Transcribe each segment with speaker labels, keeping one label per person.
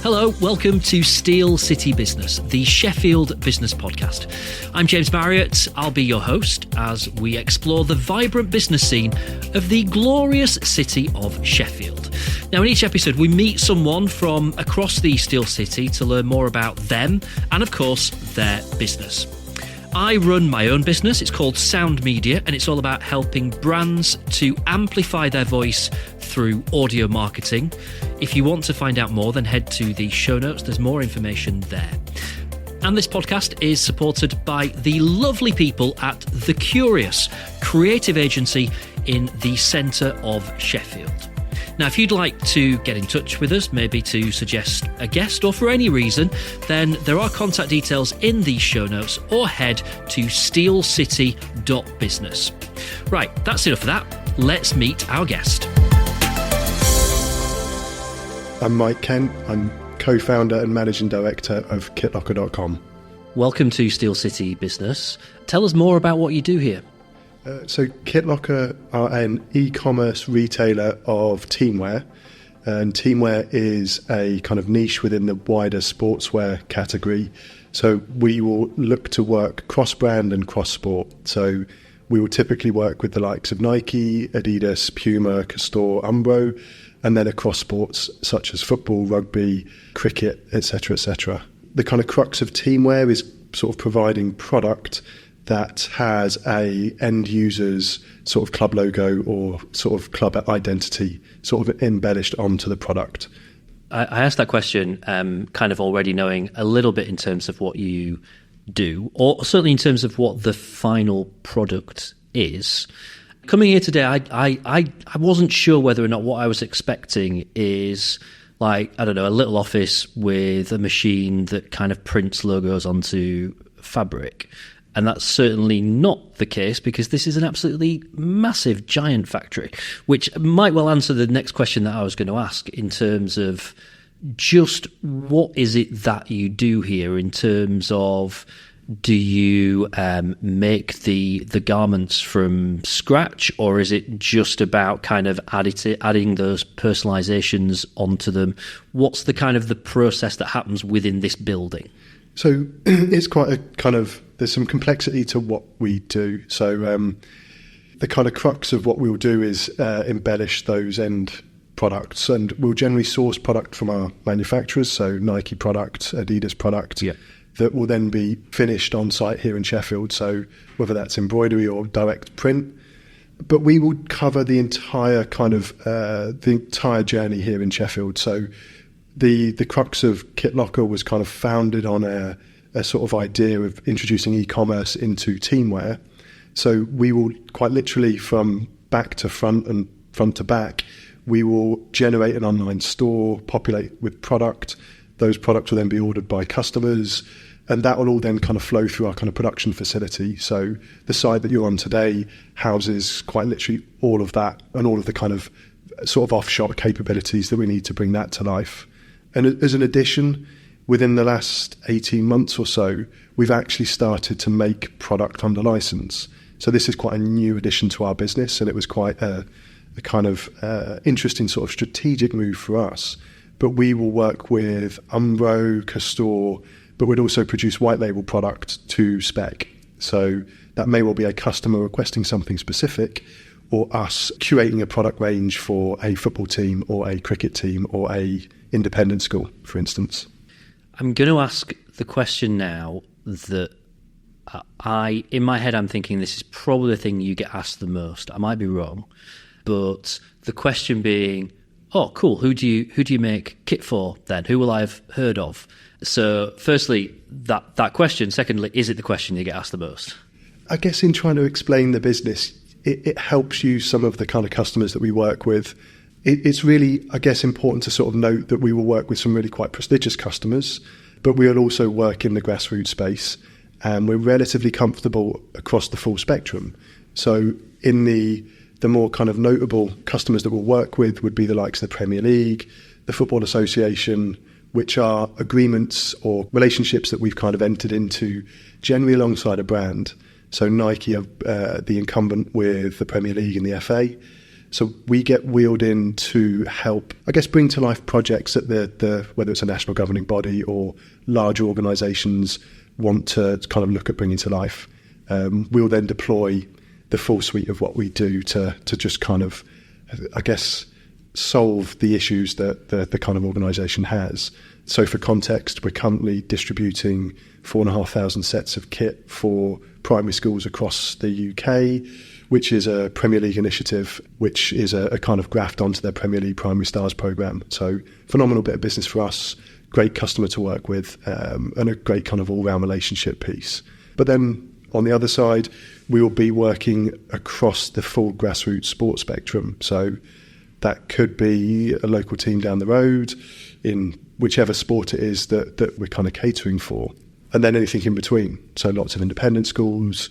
Speaker 1: Hello, welcome to Steel City Business, the Sheffield business podcast. I'm James Marriott. I'll be your host as we explore the vibrant business scene of the glorious city of Sheffield. Now, in each episode, we meet someone from across the Steel City to learn more about them and, of course, their business. I run my own business. It's called Sound Media, and it's all about helping brands to amplify their voice through audio marketing. If you want to find out more, then head to the show notes. There's more information there. And this podcast is supported by the lovely people at The Curious, creative agency in the centre of Sheffield. Now, if you'd like to get in touch with us, maybe to suggest a guest or for any reason, then there are contact details in these show notes, or head to steelcity.business. Right, that's enough of that. Let's meet our guest.
Speaker 2: I'm Mike Kent. I'm co-founder and managing director of Kitlocker.com.
Speaker 1: Welcome to Steel City Business. Tell us more about what you do here.
Speaker 2: So Kitlocker are an e-commerce retailer of teamwear, and teamwear is a kind of niche within the wider sportswear category. So we will look to work cross-brand and cross-sport. So we will typically work with the likes of Nike, Adidas, Puma, Castore, Umbro, and then across sports such as football, rugby, cricket, etc., etc. The kind of crux of teamwear is sort of providing product that has a end user's sort of club logo or sort of club identity sort of embellished onto the product.
Speaker 1: I asked that question kind of already knowing a little bit in terms of what you do, or certainly in terms of what the final product is. Coming here today, I wasn't sure whether or not what I was expecting is like, I don't know, a little office with a machine that kind of prints logos onto fabric. And that's certainly not the case, because this is an absolutely massive, giant factory, which might well answer the next question that I was going to ask in terms of just what is it that you do here in terms of, do you make the garments from scratch, or is it just about kind of adding those personalizations onto them? What's the kind of the process that happens within this building?
Speaker 2: So it's quite a kind of, there's some complexity to what we do. So the kind of crux of what we'll do is embellish those end products, and we'll generally source product from our manufacturers, so Nike product, Adidas product, that will then be finished on site here in Sheffield. So whether that's embroidery or direct print, but we will cover the entire kind of the entire journey here in Sheffield. So the crux of Kitlocker was kind of founded on a sort of idea of introducing e-commerce into teamwear. So we will quite literally, from back to front and front to back, we will generate an online store, populate with product. Those products will then be ordered by customers, and that will all then kind of flow through our kind of production facility. So the side that you're on today houses quite literally all of that and all of the kind of sort of offshot capabilities that we need to bring that to life. And as an addition, within the last 18 months or so, we've actually started to make product under license. So this is quite a new addition to our business, and it was quite a kind of interesting sort of strategic move for us. But we will work with Umbro, Castore, but we'd also produce white label product to spec. So that may well be a customer requesting something specific, or us curating a product range for a football team or a cricket team or a independent school, for instance.
Speaker 1: I'm going to ask the question now that in my head, I'm thinking this is probably the thing you get asked the most. I might be wrong, but the question being, oh, cool, who do you make kit for then? Who will I have heard of? So firstly, that question. Secondly, is it the question you get asked the most?
Speaker 2: I guess in trying to explain the business, it helps you some of the kind of customers that we work with. It's really, I guess, important to sort of note that we will work with some really quite prestigious customers, but we'll also work in the grassroots space, and we're relatively comfortable across the full spectrum. So in the more kind of notable customers that we'll work with would be the likes of the Premier League, the Football Association, which are agreements or relationships that we've kind of entered into generally alongside a brand. So Nike are the incumbent with the Premier League and the FA. So we get wheeled in to help, I guess, bring to life projects that the whether it's a national governing body or larger organisations want to kind of look at bringing to life. We'll then deploy the full suite of what we do to just kind of, I guess, solve the issues that the kind of organisation has. So for context, we're currently distributing 4,500 sets of kit for primary schools across the UK, which is a Premier League initiative, which is a kind of graft onto their Premier League Primary Stars programme. So phenomenal bit of business for us, great customer to work with, and a great kind of all-round relationship piece. But then on the other side, we will be working across the full grassroots sports spectrum. So that could be a local team down the road in whichever sport it is that we're kind of catering for. And then anything in between. So lots of independent schools,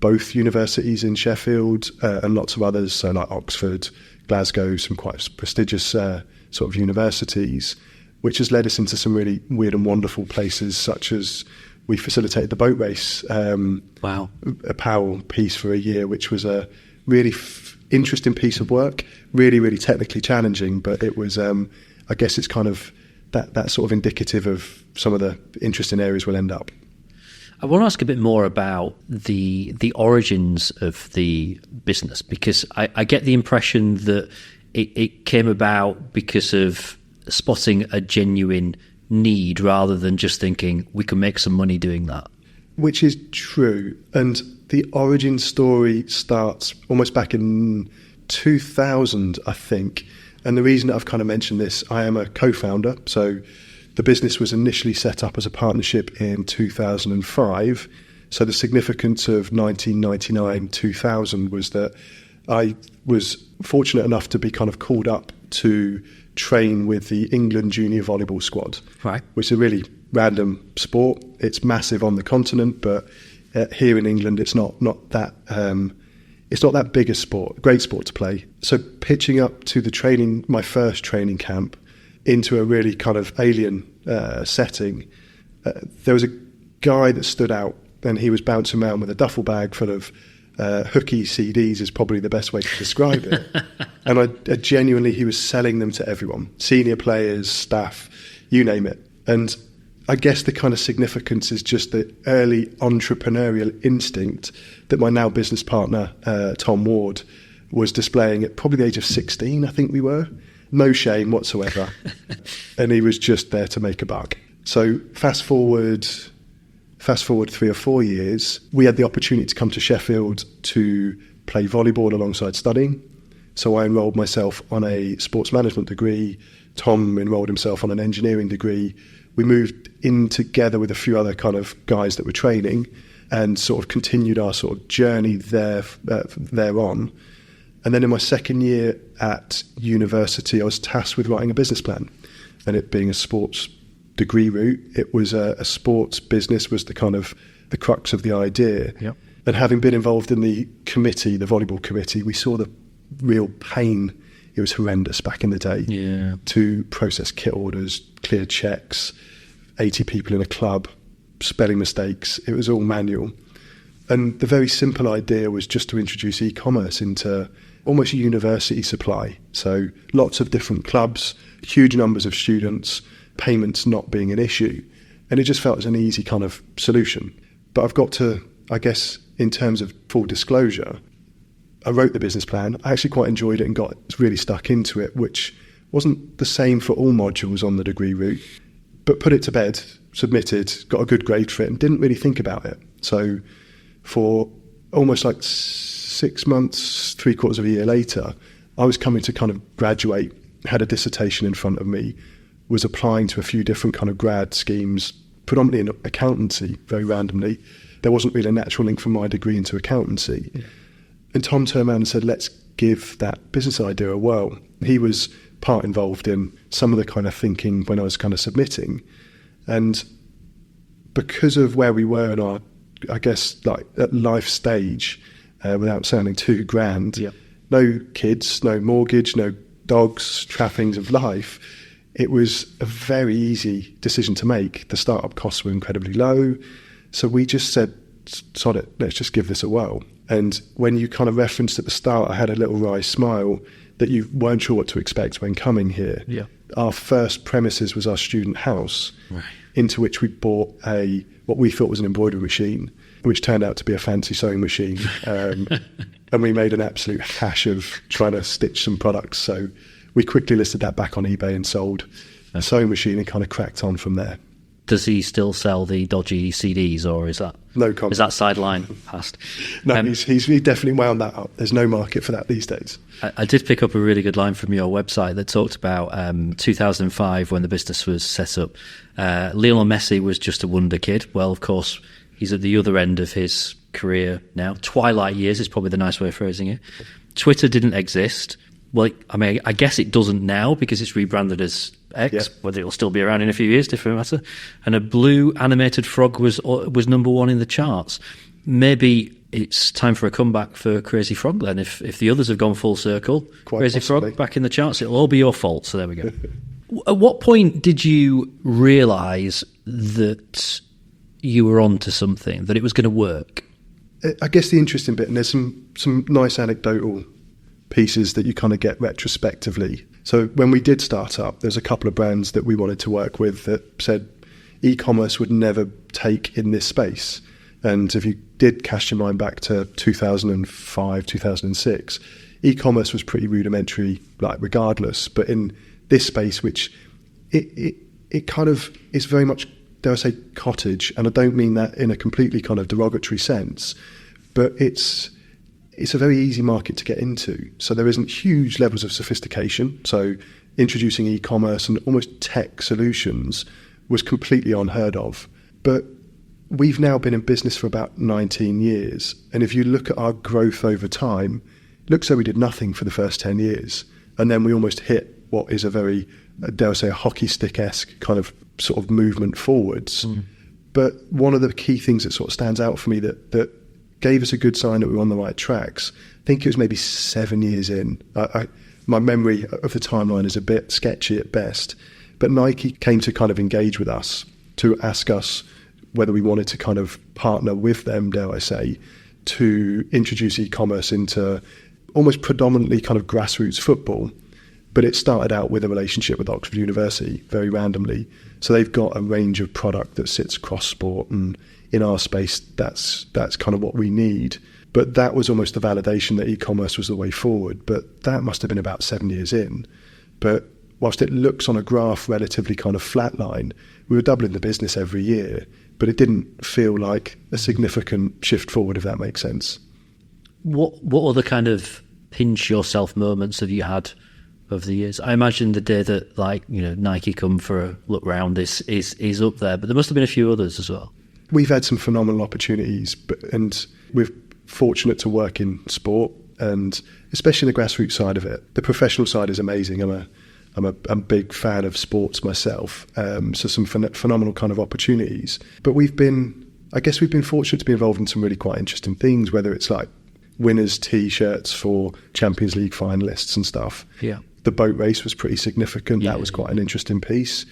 Speaker 2: both universities in Sheffield, and lots of others, so like Oxford, Glasgow, some quite prestigious sort of universities, which has led us into some really weird and wonderful places, such as we facilitated the boat race apparel piece for a year, which was a really interesting piece of work, really, really technically challenging, but it was, I guess it's kind of that sort of indicative of some of the interesting areas we'll end up.
Speaker 1: I want to ask a bit more about the origins of the business, because I get the impression that it came about because of spotting a genuine need rather than just thinking we can make some money doing that.
Speaker 2: Which is true. And the origin story starts almost back in 2000, I think. And the reason that I've kind of mentioned this, I am a co-founder. So the business was initially set up as a partnership in 2005. So the significance of 1999, 2000 was that I was fortunate enough to be kind of called up to train with the England junior volleyball squad,
Speaker 1: right,
Speaker 2: which is a really random sport. It's massive on the continent, but here in England, it's not that it's not that big a sport. Great sport to play. So pitching up to the training, my first training camp, into a really kind of alien setting, there was a guy that stood out, and he was bouncing around with a duffel bag full of hooky CDs is probably the best way to describe it. And I genuinely, he was selling them to everyone, senior players, staff, you name it. And I guess the kind of significance is just the early entrepreneurial instinct that my now business partner, Tom Ward, was displaying at probably the age of 16, I think we were. No shame whatsoever. And he was just there to make a buck. So fast forward 3 or 4 years, we had the opportunity to come to Sheffield to play volleyball alongside studying. So I enrolled myself on a sports management degree. Tom enrolled himself on an engineering degree. We moved in together with a few other kind of guys that were training and sort of continued our sort of journey thereon. And then in my second year at university, I was tasked with writing a business plan. And it being a sports degree route, it was a sports business was the kind of the crux of the idea.
Speaker 1: Yep.
Speaker 2: And having been involved in the committee, the volleyball committee, we saw the real pain. It was horrendous back in the day to process kit orders, clear checks, 80 people in a club, spelling mistakes. It was all manual. And the very simple idea was just to introduce e-commerce into almost university supply. So lots of different clubs, huge numbers of students, payments not being an issue. And it just felt as an easy kind of solution. But I've got to, I guess, in terms of full disclosure, I wrote the business plan. I actually quite enjoyed it and got really stuck into it, which wasn't the same for all modules on the degree route, but put it to bed, submitted, got a good grade for it and didn't really think about it. So for almost like 6 months, 3/4 of a year later, I was coming to kind of graduate, had a dissertation in front of me, was applying to a few different kind of grad schemes, predominantly in accountancy, very randomly. There wasn't really a natural link from my degree into accountancy. Yeah. And Tom turned around and said, let's give that business idea a whirl. He was part involved in some of the kind of thinking when I was kind of submitting. And because of where we were in our, I guess, like at life stage, without sounding too grand, no kids, no mortgage, no dogs, trappings of life, it was a very easy decision to make. The startup costs were incredibly low. So we just said, sod it, let's just give this a whirl. And when you kind of referenced at the start, I had a little wry smile that you weren't sure what to expect when coming here.
Speaker 1: Yeah.
Speaker 2: Our first premises was our student house,
Speaker 1: right,
Speaker 2: into which we bought what we thought was an embroidery machine, which turned out to be a fancy sewing machine. And we made an absolute hash of trying to stitch some products. So we quickly listed that back on eBay and sold a sewing machine and kind of cracked on from there.
Speaker 1: Does he still sell the dodgy CDs, or is that
Speaker 2: no comment?
Speaker 1: Is that sideline passed?
Speaker 2: No, he definitely wound that up. There's no market for that these days.
Speaker 1: I did pick up a really good line from your website that talked about 2005 when the business was set up. Lionel Messi was just a wonder kid. Well, of course, he's at the other end of his career now. Twilight years is probably the nice way of phrasing it. Twitter didn't exist. Well, I mean, I guess it doesn't now because it's rebranded as X, yeah. Whether it'll still be around in a few years, different matter. And a blue animated frog was number one in the charts. Maybe it's time for a comeback for Crazy Frog then. If the others have gone full circle,
Speaker 2: quite
Speaker 1: Crazy
Speaker 2: possibly.
Speaker 1: Frog back in the charts, it'll all be your fault. So there we go. At what point did you realise that you were onto something, that it was going to work?
Speaker 2: I guess the interesting bit, and there's some nice anecdotal pieces that you kind of get retrospectively. So when we did start up, there's a couple of brands that we wanted to work with that said e-commerce would never take in this space. And if you did cast your mind back to 2005, 2006, e-commerce was pretty rudimentary, like regardless. But in this space, which it kind of is very much, dare I say, cottage, and I don't mean that in a completely kind of derogatory sense, but it's a very easy market to get into. So there isn't huge levels of sophistication. So introducing e-commerce and almost tech solutions was completely unheard of. But we've now been in business for about 19 years. And if you look at our growth over time, it looks like we did nothing for the first 10 years. And then we almost hit what is a very, dare I say, a hockey stick-esque kind of sort of movement forwards. Mm. But one of the key things that sort of stands out for me that gave us a good sign that we were on the right tracks, I think it was maybe 7 years in. My memory of the timeline is a bit sketchy at best, but Nike came to kind of engage with us to ask us whether we wanted to kind of partner with them, dare I say, to introduce e-commerce into almost predominantly kind of grassroots football. But it started out with a relationship with Oxford University, very randomly. So they've got a range of product that sits across sport, and in our space, that's kind of what we need. But that was almost the validation that e-commerce was the way forward. But that must have been about 7 years in. But whilst it looks on a graph relatively kind of flat line, we were doubling the business every year, but it didn't feel like a significant shift forward, if that makes sense.
Speaker 1: What other kind of pinch yourself moments have you had over the years? I imagine the day that, like, you know, Nike come for a look round is up there, but there must have been a few others as well. We've
Speaker 2: had some phenomenal opportunities, and we're fortunate to work in sport, and especially the grassroots side of it. The professional side is amazing. I'm a big fan of sports myself, so some phenomenal kind of opportunities. But we've been fortunate to be involved in some really quite interesting things, whether it's like winners' T-shirts for Champions League finalists and stuff.
Speaker 1: Yeah.
Speaker 2: The boat race was pretty significant. Yeah, that was quite an interesting piece.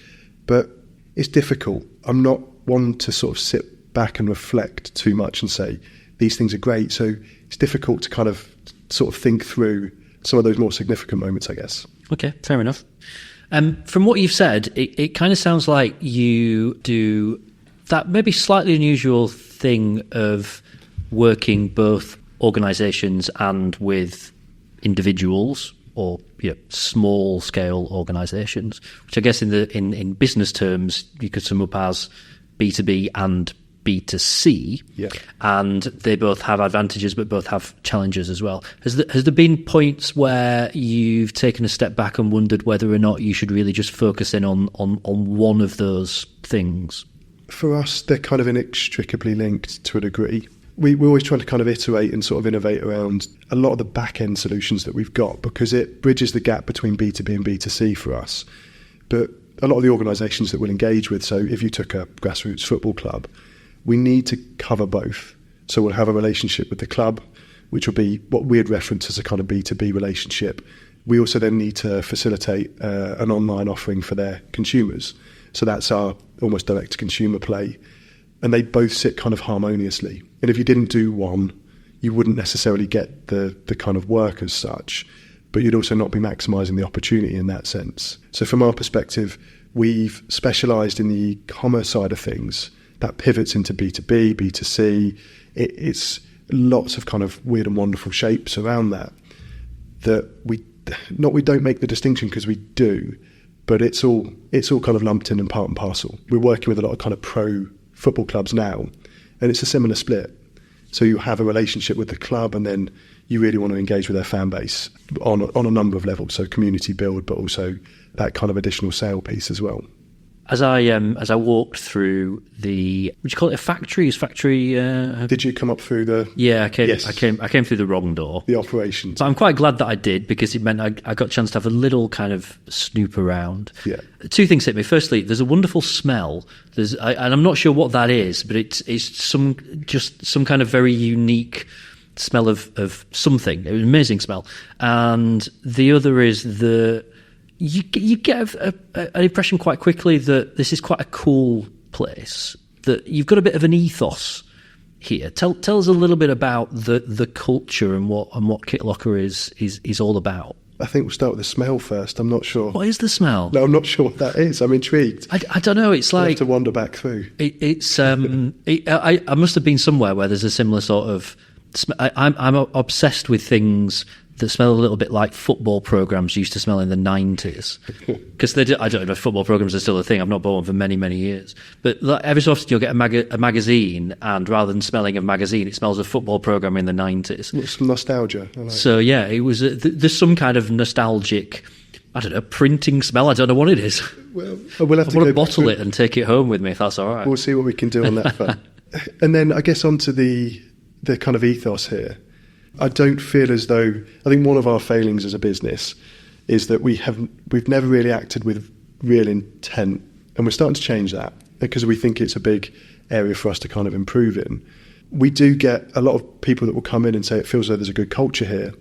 Speaker 2: But it's difficult. I'm not one to sort of sit back and reflect too much and say, these things are great. So it's difficult to kind of sort of think through some of those more significant moments, I guess.
Speaker 1: Okay, fair enough. From what you've said, it kind of sounds like you do that maybe slightly unusual thing of working both organisations and with individuals, or small scale organisations, which I guess in business terms you could sum up as B2B and B2C.
Speaker 2: Yeah. And
Speaker 1: they both have advantages but both have challenges as well. Has there been points where you've taken a step back and wondered whether or not you should really just focus in on one of those things?
Speaker 2: For us, they're kind of inextricably linked to a degree. We're always trying to kind of iterate and sort of innovate around a lot of the back-end solutions that we've got, because it bridges the gap between B2B and B2C for us. But a lot of the organisations that we'll engage with, so if you took a grassroots football club, we need to cover both. So we'll have a relationship with the club, which will be what we'd reference as a kind of B2B relationship. We also then need to facilitate an online offering for their consumers. So that's our almost direct-to-consumer play. and they both sit kind of harmoniously. And if you didn't do one, you wouldn't necessarily get the kind of work as such, but you'd also not be maximising the opportunity in that sense. So from our perspective, we've specialised in the e-commerce side of things. That pivots into B2B, B2C. It's lots of kind of weird and wonderful shapes around that we don't make the distinction, because we do, but it's all kind of lumped in and part and parcel. We're working with a lot of kind of pro football clubs now, and it's a similar split. So you have a relationship with the club, and then you really want to engage with their fan base on a number of levels. So community build, but also that kind of additional sale piece as well.
Speaker 1: As I walked through the, would you call it a factory? Is factory?
Speaker 2: Did you come up through the?
Speaker 1: Yeah, I came.
Speaker 2: Yes.
Speaker 1: I came through the wrong door.
Speaker 2: The operations.
Speaker 1: So I'm quite glad that I did, because it meant I got a chance to have a little kind of snoop around.
Speaker 2: Yeah.
Speaker 1: Two things hit me. Firstly, there's a wonderful smell. And I'm not sure what that is, but it's some kind of very unique smell of something. It was an amazing smell. And the other is you get an impression quite quickly that this is quite a cool place, that you've got a bit of an ethos here. Tell us a little bit about the culture and what Kitlocker is all about.
Speaker 2: I think we'll start with the smell first. I'm not sure.
Speaker 1: What is the smell?
Speaker 2: No, I'm not sure what that is. I'm intrigued.
Speaker 1: I don't know. It's like...
Speaker 2: We'll have to wander back through.
Speaker 1: I must have been somewhere where there's a similar sort of... I'm obsessed with things that smell a little bit like football programmes used to smell in the 90s. Because I don't know if football programmes are still a thing. I've not bought one for many, many years. But every so often you'll get a magazine, and rather than smelling of magazine, it smells of football programme in the 90s.
Speaker 2: It's some nostalgia. I like
Speaker 1: so, yeah, it was there's some kind of nostalgic, I don't know, printing smell. I don't know what it is.
Speaker 2: Well, we'll have
Speaker 1: I
Speaker 2: to
Speaker 1: want to bottle it and take it home with me, if that's all right.
Speaker 2: We'll see what we can do on that front. And then I guess onto the kind of ethos here. I don't feel as though... I think one of our failings as a business is that we've never really acted with real intent, and we're starting to change that because we think it's a big area for us to kind of improve in. We do get a lot of people that will come in and say it feels like there's a good culture here.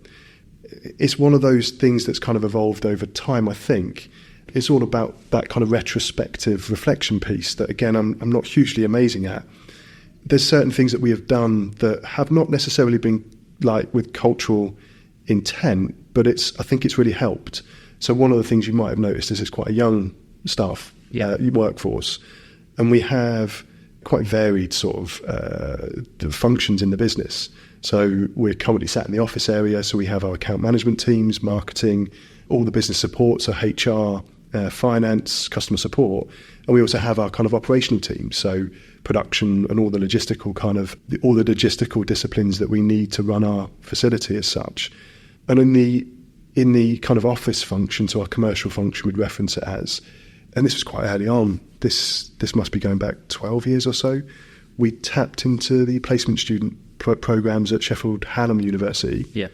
Speaker 2: It's one of those things that's kind of evolved over time, I think. It's all about that kind of retrospective reflection piece that, again, I'm not hugely amazing at. There's certain things that we have done that have not necessarily been like with cultural intent, but I think it's really helped. So one of the things you might have noticed is it's quite a young staff workforce, and we have quite varied sort of functions in the business. So we're currently sat in the office area, so we have our account management teams, marketing, all the business support, so HR, finance, customer support, and we also have our kind of operational team, so production and all the logistical disciplines that we need to run our facility as such. And in the kind of office function, so our commercial function would reference it as, and this was quite early on, this must be going back 12 years or so, we tapped into the placement student programs at Sheffield Hallam University.
Speaker 1: Yeah.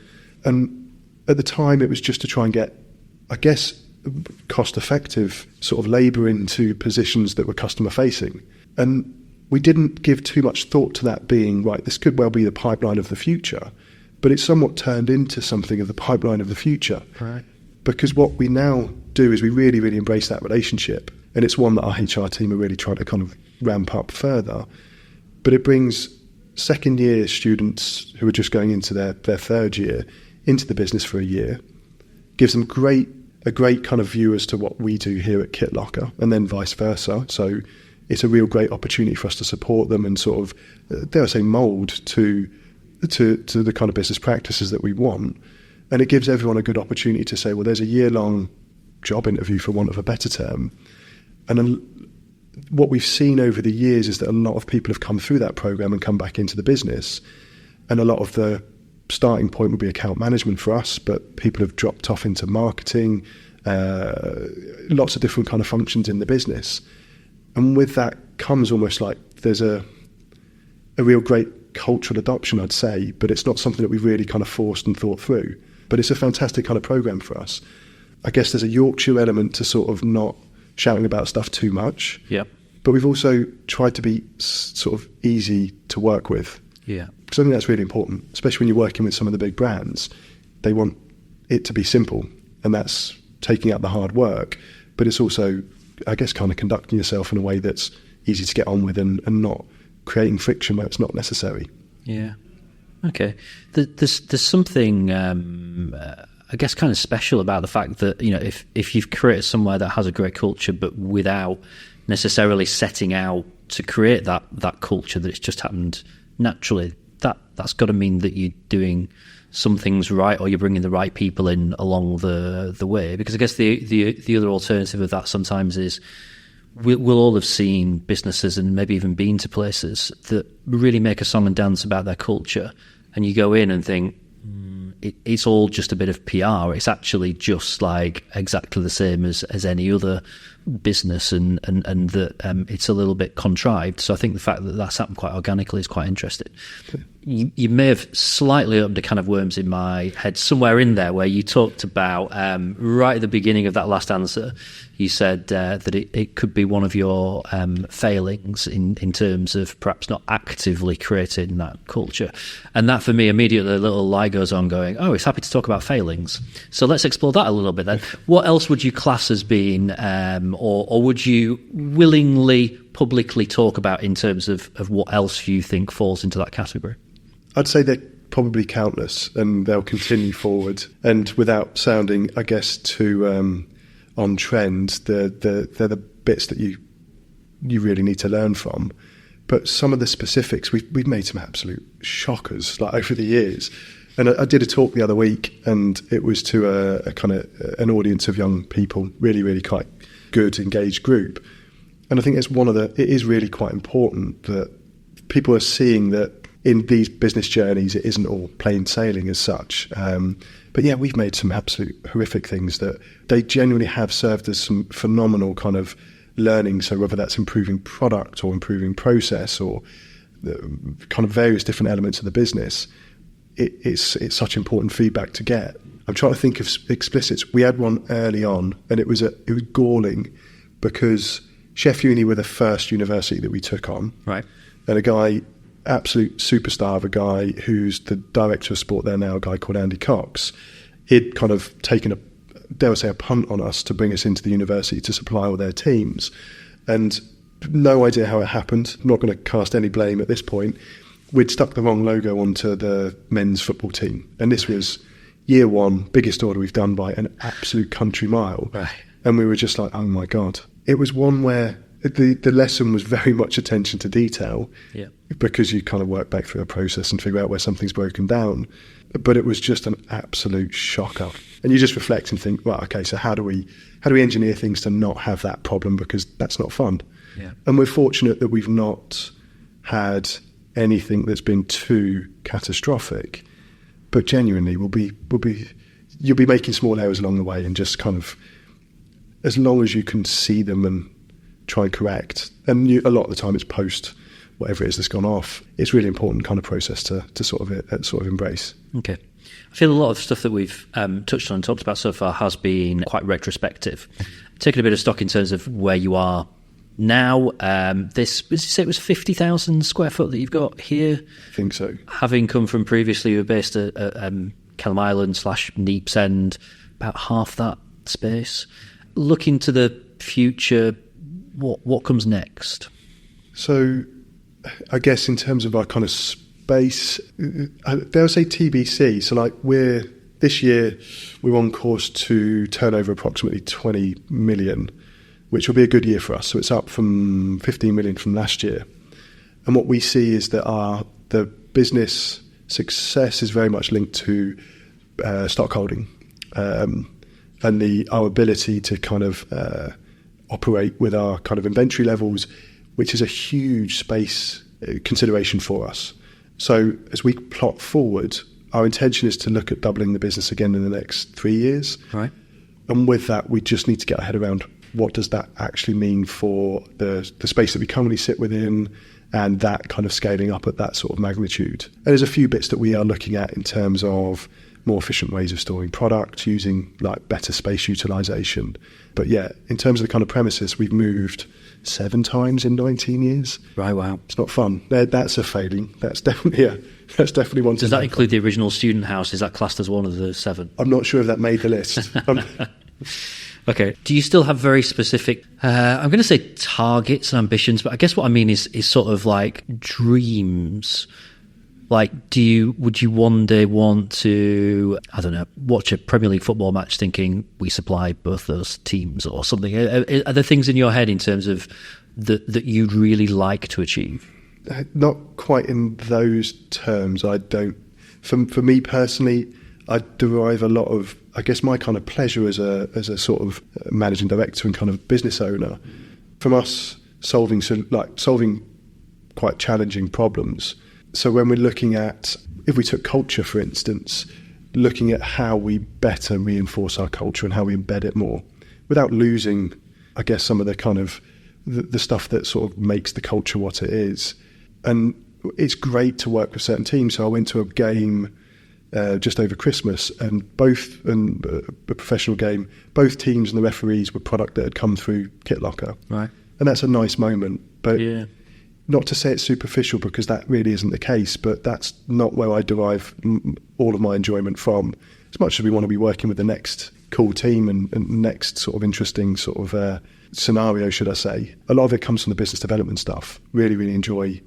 Speaker 2: And at the time it was just to try and get, I guess, cost-effective sort of labour into positions that were customer-facing. And we didn't give too much thought to that being, right, this could well be the pipeline of the future, but it's somewhat turned into something of the pipeline of the future.
Speaker 1: Right.
Speaker 2: Because what we now do is we really, really embrace that relationship, and it's one that our HR team are really trying to kind of ramp up further. But it brings second-year students who are just going into their third year into the business for a year, gives them a great kind of view as to what we do here at Kitlocker, and then vice versa. So it's a real great opportunity for us to support them and sort of, dare I say, mould to the kind of business practices that we want. And it gives everyone a good opportunity to say, well, there's a year-long job interview, for want of a better term. And what we've seen over the years is that a lot of people have come through that program and come back into the business. And a lot of the starting point would be account management for us, but people have dropped off into marketing, lots of different kind of functions in the business. And with that comes almost like there's a real great cultural adoption, I'd say, but it's not something that we've really kind of forced and thought through. But it's a fantastic kind of program for us. I guess there's a Yorkshire element to sort of not shouting about stuff too much.
Speaker 1: Yeah.
Speaker 2: But we've also tried to be sort of easy to work with.
Speaker 1: Yeah.
Speaker 2: Because I think that's really important, especially when you're working with some of the big brands. They want it to be simple, and that's taking out the hard work. But it's also, I guess, kind of conducting yourself in a way that's easy to get on with and not creating friction where it's not necessary.
Speaker 1: Yeah. Okay. There's something, I guess, kind of special about the fact that, if you've created somewhere that has a great culture, but without necessarily setting out to create that culture, that it's just happened naturally, that's got to mean that you're doing some things right, or you're bringing the right people in along the way. Because I guess the other alternative of that sometimes is we'll all have seen businesses and maybe even been to places that really make a song and dance about their culture, and you go in and think it's all just a bit of PR. It's actually just like exactly the same as any other business, and that it's a little bit contrived. So I think the fact that that's happened quite organically is quite interesting. Okay. You may have slightly opened a can of worms in my head somewhere in there, where you talked about right at the beginning of that last answer, you said that it could be one of your failings in terms of perhaps not actively creating that culture. And that, for me, immediately a little light goes on going, oh, he's happy to talk about failings. So let's explore that a little bit then. What else would you class as being, or would you willingly publicly talk about in terms of what else you think falls into that category?
Speaker 2: I'd say they're probably countless, and they'll continue forward. And without sounding, I guess, too on trend, they're the bits that you really need to learn from. But some of the specifics, we've made some absolute shockers like over the years. And I did a talk the other week, and it was to a kind of an audience of young people, really, really quite good, engaged group. And I think it is really quite important that people are seeing that in these business journeys, it isn't all plain sailing as such. But yeah, we've made some absolute horrific things that they genuinely have served as some phenomenal kind of learning. So whether that's improving product or improving process or kind of various different elements of the business, it's such important feedback to get. I'm trying to think of explicits. We had one early on, and it was galling because Sheffield Uni were the first university that we took on.
Speaker 1: Right.
Speaker 2: And a guy, absolute superstar of a guy who's the director of sport there now, a guy called Andy Cox, he'd kind of taken a punt on us to bring us into the university to supply all their teams. And no idea how it happened. I'm not going to cast any blame at this point. We'd stuck the wrong logo onto the men's football team. And this was year one, biggest order we've done by an absolute country mile.
Speaker 1: Right.
Speaker 2: And we were just like, oh my God. It was one where the lesson was very much attention to detail, because you kind of work back through a process and figure out where something's broken down. But it was just an absolute shocker. And you just reflect and think, well, okay, so how do we engineer things to not have that problem, because that's not fun.
Speaker 1: Yeah.
Speaker 2: And we're fortunate that we've not had anything that's been too catastrophic. But genuinely, you'll be making small errors along the way, and just kind of, as long as you can see them and try and correct, and a lot of the time it's post whatever it is that's gone off. It's really important kind of process to sort of embrace.
Speaker 1: Okay. I feel a lot of stuff that we've touched on and talked about so far has been quite retrospective. Taking a bit of stock in terms of where you are now. Did you say it was 50,000 square foot that you've got here?
Speaker 2: I think so.
Speaker 1: Having come from previously, you were based at Kelham Island / Neeps End, about half that space. Looking to the future, what comes next? So
Speaker 2: I guess in terms of our kind of space, they'll say TBC. So like this year we're on course to turn over approximately 20 million, which will be a good year for us. So it's up from 15 million from last year. And what we see is that the business success is very much linked to stock holding, and our ability to kind of operate with our kind of inventory levels, which is a huge space consideration for us. So as we plot forward, our intention is to look at doubling the business again in the next 3 years.
Speaker 1: Right.
Speaker 2: And with that, we just need to get our head around what does that actually mean for the space that we currently sit within, and that kind of scaling up at that sort of magnitude. And there's a few bits that we are looking at in terms of more efficient ways of storing product, using like better space utilization. But yeah, in terms of the kind of premises, we've moved 7 times in 19 years.
Speaker 1: Right, wow.
Speaker 2: It's not fun. That's a failing. That's definitely one.
Speaker 1: Does that include the original student house? Is that classed as one of the 7?
Speaker 2: I'm not sure if that made the list.
Speaker 1: Okay. Do you still have very specific, I'm going to say targets and ambitions, but I guess what I mean is sort of like dreams. Like, would you one day want to, I don't know, watch a Premier League football match thinking we supply both those teams or something? Are there things in your head in terms of that you'd really like to achieve?
Speaker 2: Not quite in those terms. I don't. For me personally, I derive a lot of, I guess, my kind of pleasure as a sort of managing director and kind of business owner from us solving quite challenging problems. So when we're looking at, if we took culture, for instance, looking at how we better reinforce our culture and how we embed it more without losing, I guess, some of the kind of the stuff that sort of makes the culture what it is. And it's great to work with certain teams. So I went to a game just over Christmas, and a professional game, both teams and the referees were product that had come through Kitlocker. Right. And that's a nice moment. But yeah. Not to say it's superficial, because that really isn't the case, but that's not where I derive all of my enjoyment from. As much as we want to be working with the next cool team and next sort of interesting sort of scenario, should I say, a lot of it comes from the business development stuff. Really, really enjoy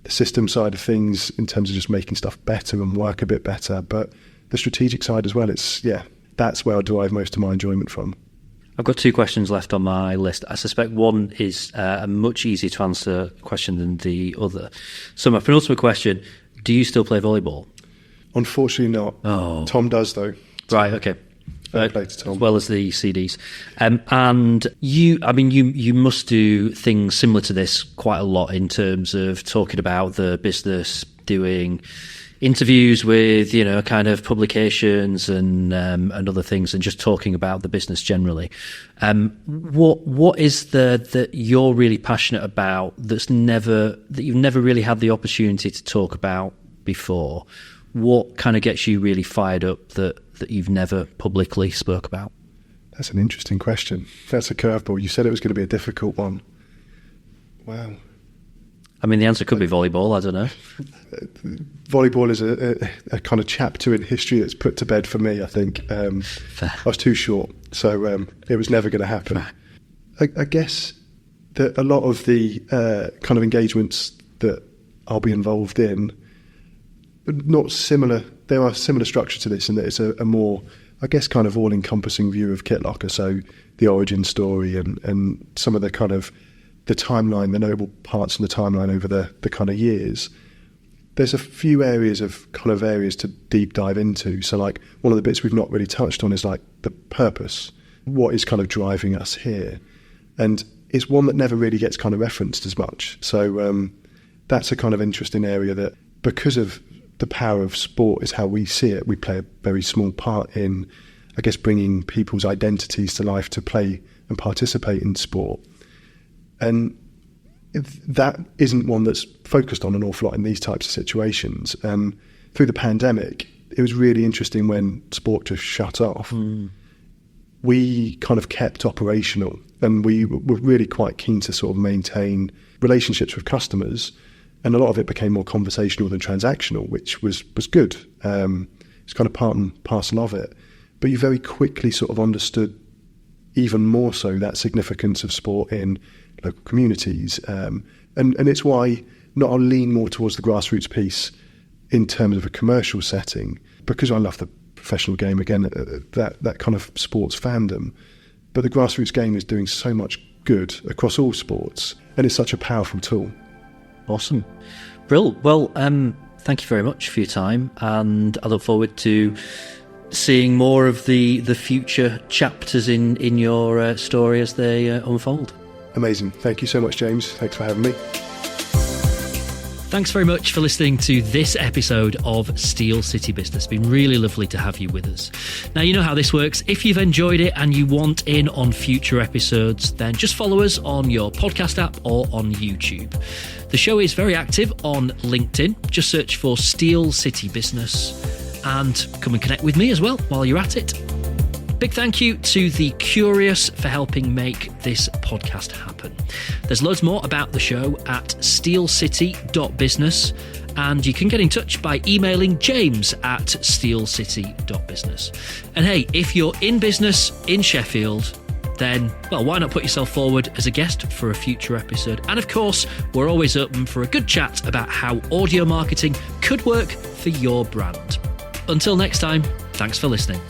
Speaker 2: the system side of things in terms of just making stuff better and work a bit better. But the strategic side as well, that's where I derive most of my enjoyment from.
Speaker 1: I've got 2 questions left on my list. I suspect one is a much easier to answer question than the other. So my penultimate question, do you still play volleyball?
Speaker 2: Unfortunately not.
Speaker 1: Oh.
Speaker 2: Tom does, though.
Speaker 1: Right, okay.
Speaker 2: Play to Tom.
Speaker 1: As well as the CDs. And you must do things similar to this quite a lot in terms of talking about the business, doing interviews with, kind of publications and other things, and just talking about the business generally. What is that you're really passionate about that you've never really had the opportunity to talk about before? What kind of gets you really fired up that you've never publicly spoke about?
Speaker 2: That's an interesting question. That's a curveball. You said it was going to be a difficult one. Wow.
Speaker 1: I mean, the answer could be volleyball. I don't know.
Speaker 2: Volleyball is a kind of chapter in history that's put to bed for me, I think. I was too short, so it was never going to happen. I guess that a lot of the kind of engagements that I'll be involved in, not similar. There are similar structure to this in that it's a more, I guess, kind of all-encompassing view of Kitlocker. So the origin story and some of the kind of the timeline, the notable parts of the timeline over the kind of years. There's a few areas to deep dive into. So like one of the bits we've not really touched on is like the purpose. What is kind of driving us here? And it's one that never really gets kind of referenced as much. So that's a kind of interesting area that, because of the power of sport is how we see it, we play a very small part in, I guess, bringing people's identities to life to play and participate in sport. And that isn't one that's focused on an awful lot in these types of situations. And through the pandemic, it was really interesting when sport just shut off. We kind of kept operational, and we were really quite keen to sort of maintain relationships with customers. And a lot of it became more conversational than transactional, which was good. It's kind of part and parcel of it. But you very quickly sort of understood even more so that significance of sport in local communities. And it's why I'll lean more towards the grassroots piece in terms of a commercial setting, because I love the professional game, again, that kind of sports fandom. But the grassroots game is doing so much good across all sports, and it's such a powerful tool.
Speaker 1: Awesome. Brill. Well, thank you very much for your time, and I look forward to seeing more of the future chapters in your story as they unfold.
Speaker 2: Amazing. Thank you so much, James. Thanks for having me.
Speaker 1: Thanks very much for listening to this episode of Steel City Business. It's been really lovely to have you with us. Now, you know how this works. If you've enjoyed it and you want in on future episodes, then just follow us on your podcast app or on YouTube. The show is very active on LinkedIn. Just search for Steel City Business and come and connect with me as well while you're at it. Big thank you to The Curious for helping make this podcast happen. There's loads more about the show at steelcity.business, and you can get in touch by emailing James at steelcity.business. And hey, if you're in business in Sheffield, then, well, why not put yourself forward as a guest for a future episode? And of course, we're always open for a good chat about how audio marketing could work for your brand. Until next time, thanks for listening.